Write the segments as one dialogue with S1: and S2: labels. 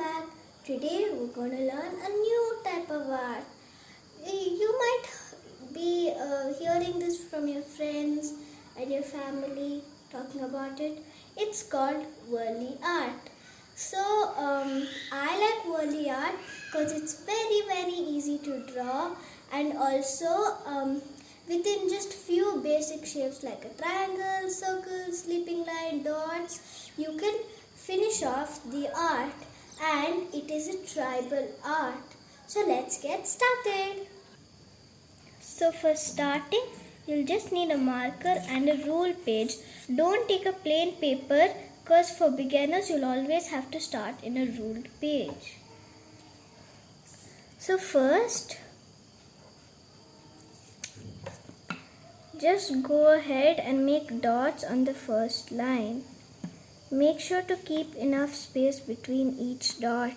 S1: back. Today we're going to learn a new type of art. You might be hearing this from your friends and your family talking about it. It's called Warli art. So I like Warli art because it's very easy to draw, and also within just few basic shapes like a triangle, circle, sleeping line, dots, you can finish off the art, and it is a tribal art. So let's get started. So for starting, you'll just need a marker and a rule page. Don't take a plain paper because for beginners you'll always have to start in a ruled page. So first, just go ahead and make dots on the first line. Make sure to keep enough space between each dot.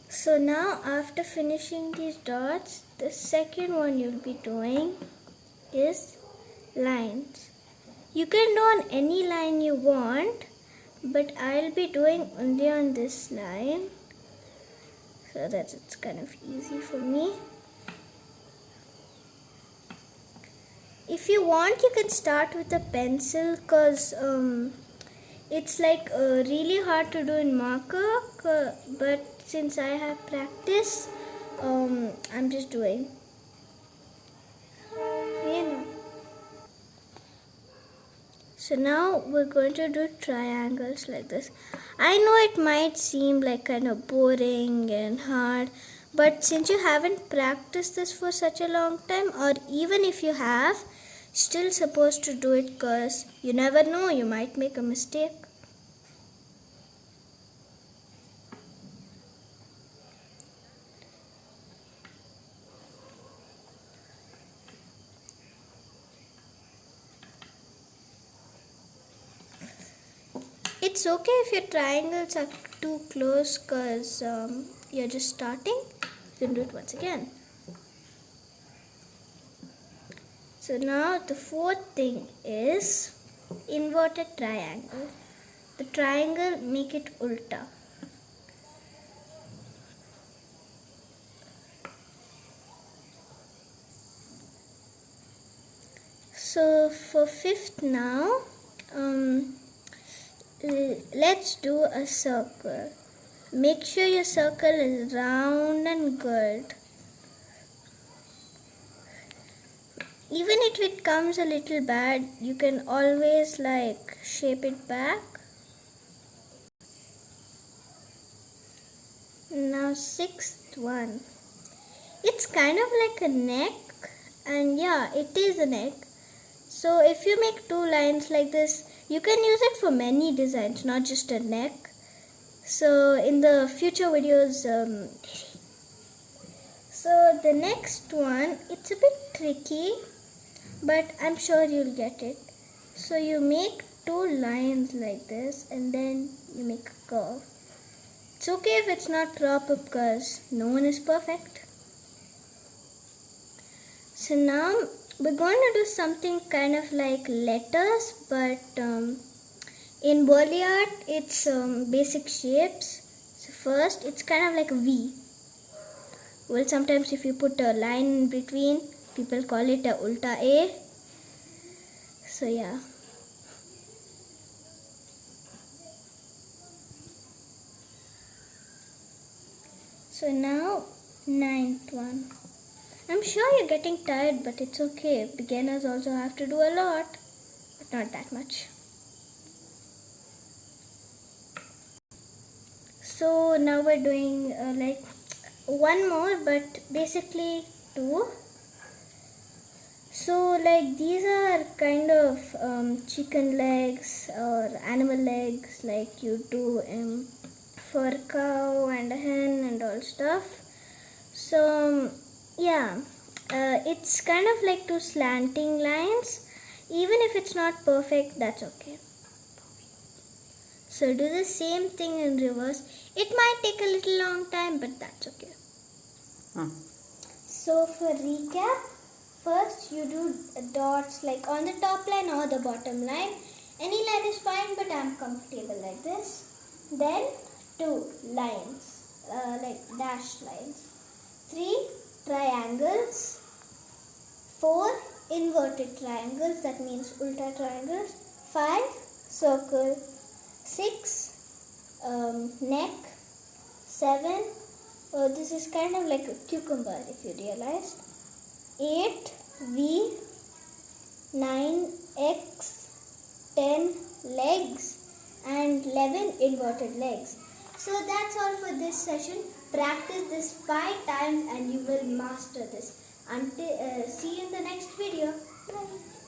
S1: So now after finishing these dots, the second one you'll be doing is lines. You can do on any line you want, but I'll be doing only on this line, so that it's kind of easy for me. If you want, you can start with a pencil because it's like really hard to do in marker, but since I have practice, I'm just doing. So now we're going to do triangles like this. I know it might seem like kind of boring and hard, but since you haven't practiced this for such a long time, or even if you have, still supposed to do it because you never know, you might make a mistake. It's okay if your triangles are too close because you're just starting. You can do it once again. So now the fourth thing is inverted triangle. The triangle, make it ulta. So for fifth now, let's do a circle. Make sure your circle is round and good. Even if it comes a little bad, you can always like shape it back. Now sixth one. It's kind of like a neck, and yeah, it is a neck. So if you make two lines like this, you can use it for many designs, not just a neck. So in the future videos, so the next one, it's a bit tricky, but I'm sure you'll get it. So you make two lines like this, and then you make a curve. It's okay if it's not proper because no one is perfect. So now we're going to do something kind of like letters, but in Warli art, it's basic shapes. So first, it's kind of like a V. Well, sometimes if you put a line in between, people call it a ulta A. So yeah. So now, ninth one. I'm sure you're getting tired, but it's okay. Beginners also have to do a lot, but not that much. So now we're doing like one more, but basically two. So like these are kind of chicken legs or animal legs like you do for a cow and a hen and all stuff. So yeah, it's kind of like two slanting lines. Even if it's not perfect, that's okay. So do the same thing in reverse. It might take a little long time, but that's okay. So for recap, First, you do dots like on the top line or the bottom line. Any line is fine, but I'm comfortable like this. Then 2 lines, like dashed lines. 3 triangles. 4 inverted triangles, that means ulta triangles. 5 circle. 6 neck. 7, this is kind of like a cucumber if you realized. 8 V. 9 X. 10 legs and 11 inverted legs. So that's all for this session. Practice this 5 times and you will master this. Until see you in the next video. Bye.